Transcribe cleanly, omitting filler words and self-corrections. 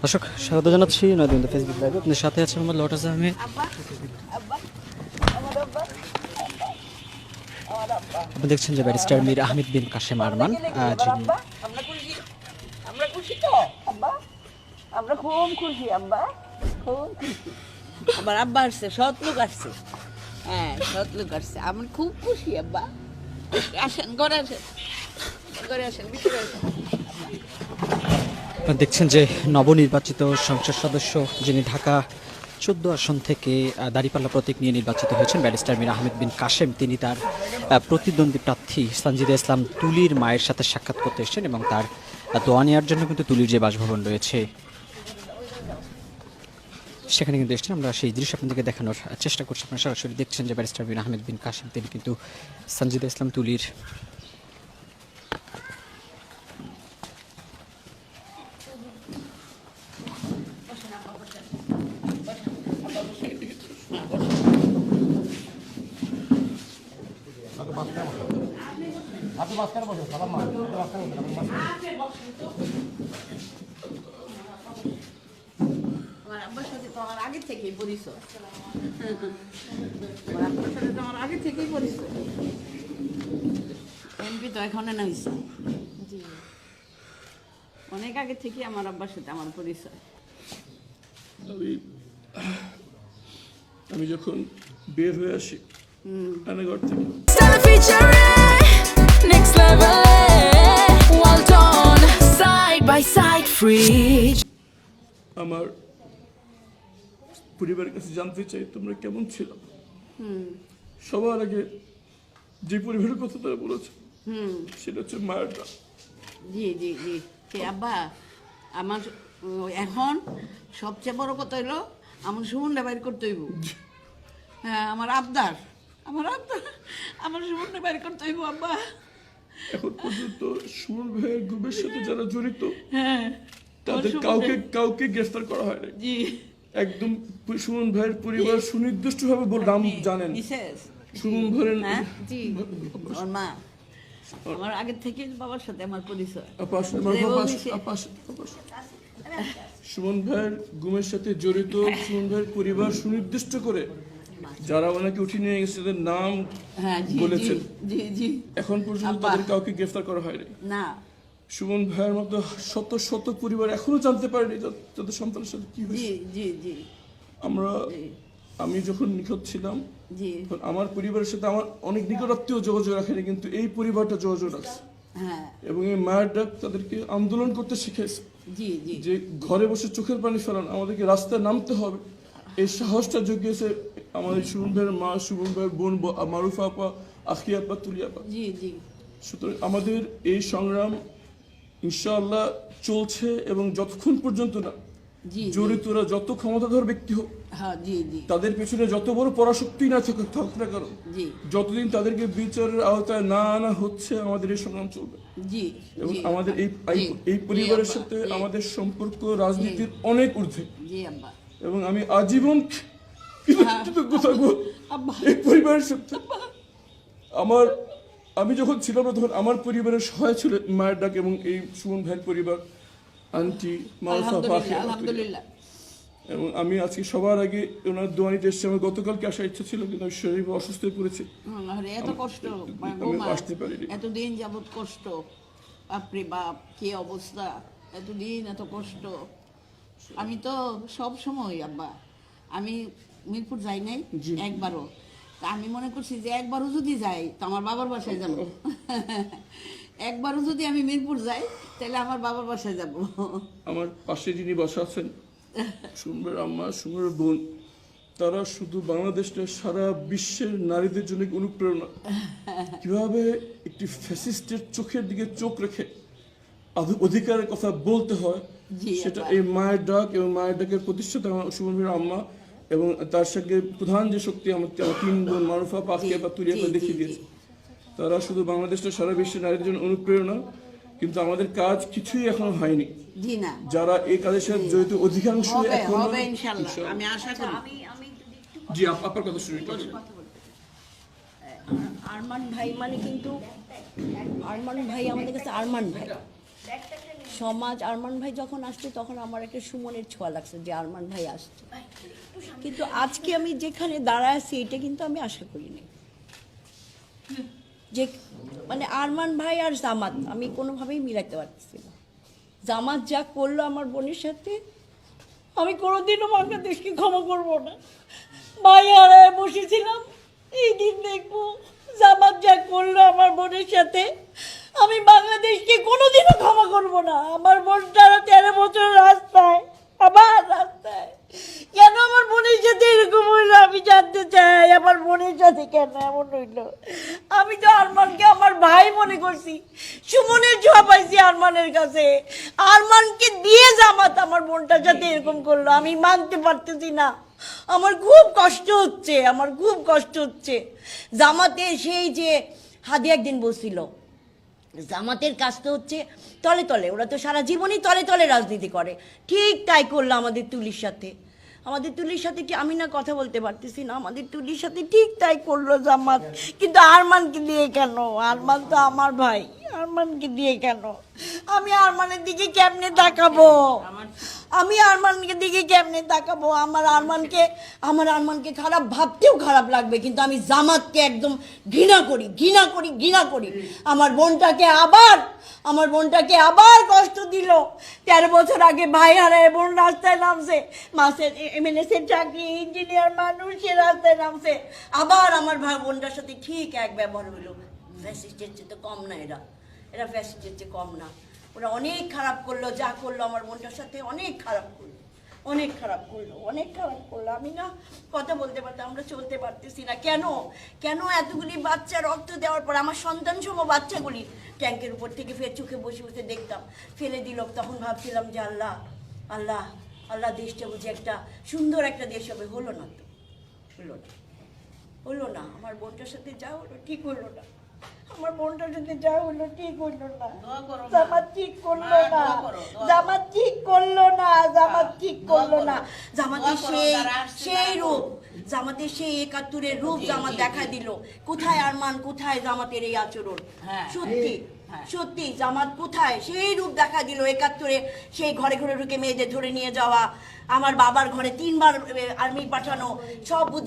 দর্শক স্বাগত জানাচ্ছি নয়দিন ফেসবুক লাইভে। আপনাদের সাথে আছে মোহাম্মদ লটাস আহমেদ। আপনি দেখছেন যে ব্যারিস্টার মীর আহমেদ বিন কাশেম আরমান, যিনি আমরা খুব খুশি আব্বা, খুব খুশি। আমার আব্বা আসছে, সৎ লোক আসছে। হ্যাঁ, সৎ লোক আসছে। আমি খুব খুশি আব্বা। আসেন, ঘরে আসেন, ঘরে আসেন, ভিতরে আসেন। আপনারা দেখছেন যে নবনির্বাচিত সংসদ সদস্য, যিনি ঢাকা 14 আসন থেকে দাঁড়িপাল্লা প্রতীক নিয়ে নির্বাচিত হয়েছেন, ব্যারিস্টার মীর আহমেদ বিন কাশেম, তিনি তার প্রতিদ্বন্দ্বী প্রার্থী সানজিদা ইসলাম তুলির মায়ের সাথে সাক্ষাৎ করতে এসেছেন এবং তার দোয়া নেওয়ার জন্য কিন্তু তুলির যে বাসভবন রয়েছে সেখানে কিন্তু এসেছেন। আমরা সেই দৃশ্য আপনাদেরকে দেখানোর চেষ্টা করছি। আপনারা সরাসরি দেখছেন যে ব্যারিস্টার মীর আহমেদ বিন কাশেম, তিনি কিন্তু সানজিদা ইসলাম তুলির আমার আব্বার সাথে তো আমার আগে থেকেই পরিচয়। আমার আব্বার সাথে তো আমার আগে থেকেই পরিচয়। এমপি তো এখন না হয়েছে, অনেক আগে থেকে আমার আব্বার সাথে আমার পরিচয়। আমি যখন বের হয়ে আসি রান্নাঘর থেকে, Next level, well done, side by side, free. আমার পরিবারের কাছে জানতে চাই তোমরা কেমন ছিল। সবার আগে যে পরিবারের কথা তারা বলেছে সেটা হচ্ছে মায়ের ডাক। জি জি জি, সে আব্বা আমার এখন সবচেয়ে বড় কথা হইলো আমার সুমনটা বাইর করতে হইব। হ্যাঁ, আমার আবদার, আমার সুমনটা বাইর করতে হইব আব্বা। এখন পর্যন্ত সুমন ভাইয়ের গ্রুপের সাথে যারা জড়িত হ্যাঁ, তাদের কাউকে গ্রেফতার করা হয় না। জি, একদম সুমন ভাইয়ের পরিবার সুনির্দিষ্টভাবে নাম জানেন। মিসেস সুমন ভাইয়ের হ্যাঁ, জি, ওর মা আমার আগে থেকে বাবার সাথে আমার পরিচয়। সুমন ভাইয়ের গুমের সাথে জড়িত সুমন ভাইয়ের পরিবার সুনির্দিষ্ট করে যারা ওনাকে উঠিয়ে নিয়ে গেছে তাদের নাম হ্যাঁ, জি বলেছেন। জি জি, এখন পর্যন্ত তাদের কাউকে গ্রেফতার করা হয়নি। না, সুমন ভাইয়ের মতো শত শত পরিবার এখনো জানতে পারেনি তাদের সন্তানের সাথে কি জি হয়েছে। জি জি, আমি যখন নিখোঁজ ছিলাম জি, তখন আমার পরিবারের সাথে আমার অনেক নিকটাত্মীয় যোগাযোগ রাখেনি, কিন্তু এই পরিবারটা যোগাযোগ রাখছে হ্যাঁ, এবং এই মায়ের ডাক তাদেরকে আন্দোলন করতে শিখেছে। জি জি, যে ঘরে বসে চোখের পানি ফেলান, আমাদেরকে রাস্তায় নামতে হবে, এই সাহসটা জুগিয়েছে আমাদের সুমন ভাইয়ের মা, সুমন ভাইয়ের বোন মারুফা আপা, আখি আপা, তুলি আপা। জি জি, সুতরাং আমাদের এই সংগ্রাম ইনশাআল্লাহ চলছে এবং যতক্ষণ পর্যন্ত না জি, জড়িতরা যত ক্ষমতাধর ব্যক্তি হোক, হ্যাঁ, জি জি, তাদের পেছনে যত বড় পরাশক্তি না থাকুক না কারণ, জি যতদিন তাদেরকে বিচারের আওতায় না আনা হচ্ছে আমাদের এই সংগ্রাম চলবে। জি, এবং জি, আমাদের এই জি, পরিবারের জি, সাথে আব্বা, জি, আমাদের সম্পর্ক রাজনীতির অনেক ঊর্ধ্বে জি আব্বা, এবং আমি আজীবন কৃতজ্ঞ থাকবো আব্বা, এই পরিবারের সাথে। আমি যখন ছিলাম না তখন আমার পরিবারের সহায় ছিল মায়ের ডাক এবং এই সুমন ভাইয়ের পরিবার, আন্টি, মারুফা, পাখি, আলহামদুলিল্লাহ, এবং আমি আজকে সবার আগে ওনার দোয়া নিতে এসেছি। আমার গতকালকে আসার ইচ্ছা ছিল কিন্তু আমি শরীর অসুস্থ হয়ে পড়েছি, আরে এত কষ্ট, আমি আসতে পারিনি। এতদিন যাবত কষ্ট, বাপরে বাপ, কি অবস্থা, এতদিন এত কষ্ট। আমি তো সব সময় আব্বা, আমি মিরপুর যাই নাই একবারও। তা আমি মনে করছি যে একবারও যদি যাই তো আমার বাবার বাসায় যাব। একবারও যদি আমি মিরপুর যাই তাহলে আমার বাবার বাসায় যাব। আমার পাশে যিনি বসা আছেন সুমনের আম্মা, সুমনের বোন, তারা শুধু বাংলাদেশটা সারা বিশ্বের নারীদের জন্য অনুপ্রেরণা। কিভাবে একটি ফ্যাসিস্টের চোখের দিকে চোখ রেখে অধিকারের কথা বলতে হয় সেটা এই মায়ের ডাক এবং মায়ের ডাকের প্রতিষ্ঠাতা সুমনের আম্মা এবং তার সঙ্গে প্রধান যে শক্তি আমার 3 বোন মারুফা, পাখি বা তুলিয়াপা দেখিয়ে দিয়েছে। তারা শুধু বাংলাদেশটা সারা বিশ্বের নারীদের জন্য অনুপ্রেরণা, কিন্তু আমাদের কাজ কিছুই এখনো হয়নি। জি না, যারা এই কাজের সাথে জড়িত অধিকাংশ হবে ইনশাআল্লাহ, আমি আশা করি। জি আপনার কথা শুনি। আরমান ভাই মানে কিন্তু আরমান ভাই আমাদের কাছে আরমান ভাই, সমাজ আরমান ভাই যখন আসছে তখন আমার একটা সুমনের ছোঁয়া লাগছে যে আরমান ভাই আসছে, কিন্তু আজকে আমি যেখানে দাঁড়ায় আছি এটা কিন্তু আমি আশা করিনি যে মানে আরমান ভাই আর জামাত আমি কোনোভাবেই মিলাইতে পারতেছি না। জামাত যা করলো আমার বোনের সাথে, আমি কোনোদিনও বাংলাদেশকে ক্ষমা করবো না। ভাই হারায় বসেছিলাম, এই দিন দেখবো জামাত যা করলো আমার বোনের সাথে, আমি বাংলাদেশকে কোনোদিনও ক্ষমা করবো না। আমার বোন 13 বছর রাস্তায়, আবার রাস্তায়, কেন আমার বোনের সাথে এরকম হইলো আমি জানতে চাই। আমার বোনের সাথে কেন এমন হইলো? আমি তো আরমানকে আমার ভাই মনে করছি, সুমনের ছোঁয়া পাইছি আরমানের কাছে। আরমানকে দিয়ে জামাত আমার বোনটার সাথে এরকম করলো, আমি মানতে পারতেছি না। আমার খুব কষ্ট হচ্ছে, আমার খুব কষ্ট হচ্ছে। জামাতে সেই যে হাদি একদিন বলছিল জামাতের কাজ তো হচ্ছে তলে তলে, ওরা তো সারা জীবনই তলে তলে রাজনীতি করে, ঠিক তাই করলো আমাদের তুলির সাথে। আমাদের তুলির সাথে কি আমি না কথা বলতে পারতেছি না, আমাদের তুলির সাথে ঠিক তাই করলো জামাত। কিন্তু আরমানকে দিয়ে কেন? আরমান তো আমার ভাই, আরমানকে দিয়ে কেন? আমি আরমানের দিকে কেমনে তাকাবো? আমি আরমানকে দিকে কেমনে তাকাবো? আমার আরমানকে খারাপ ভাবতেও খারাপ লাগবে, কিন্তু আমি জামাতকে একদম ঘৃণা করি, ঘৃণা করি, ঘৃণা করি। আমার বোনটাকে আবার কষ্ট দিল। 13 বছর আগে ভাই হারায় বোন রাস্তায় নামছে, মাসের এমএনএসের চাকরি, ইঞ্জিনিয়ার মানুষ, সে রাস্তায় নামছে। আবার আমার ভাই বোনটার সাথে ঠিক এক ব্যবহার হলো। ফ্যাসিস্টের চেয়ে তো কম না, এরা ফ্যাসিস্টের চেয়ে কম না। ওরা অনেক খারাপ করলো, যা করলো আমার বোনটার সাথে অনেক খারাপ করলো, অনেক খারাপ করলো, অনেক খারাপ করলো। আমি না কথা বলতে পারতাম, আমরা চলতে পারতেছি না। কেন এতগুলি বাচ্চা রক্ত দেওয়ার পর আমার সন্তান সম বাচ্চাগুলি ট্যাঙ্কের উপর থেকে ফের চোখে বসে বসে দেখতাম ফেলে দিল। তখন ভাবছিলাম যে আল্লাহ আল্লাহ আল্লাহ, দেশটা বুঝি একটা সুন্দর একটা দেশ হবে। হলো না তো, হলো না। আমার বোনটার সাথে যা হলো ঠিক হলো না, আমার বোনটার সাথে যা হলো ঠিক হলো না। জামাত ঠিক করলো না, জামাত ঠিক করলো না, জামাত ঠিক করলো না। জামাতের সেই রূপ, জামাতের সেই 71-এর রূপ জামাত দেখা দিল। কোথায় আরমান, কোথায় জামাতের এই আচরণ? সত্যি সত্যি জামাত কোথায় সেই রূপ দেখা দিল 71-এ? সেই ঘরে ঘরে ঢুকে মেয়েদের ধরে নিয়ে যাওয়া, আমার বাবার ঘরে 3 বার আর্মি পাঠানো, সব বুদ্ধি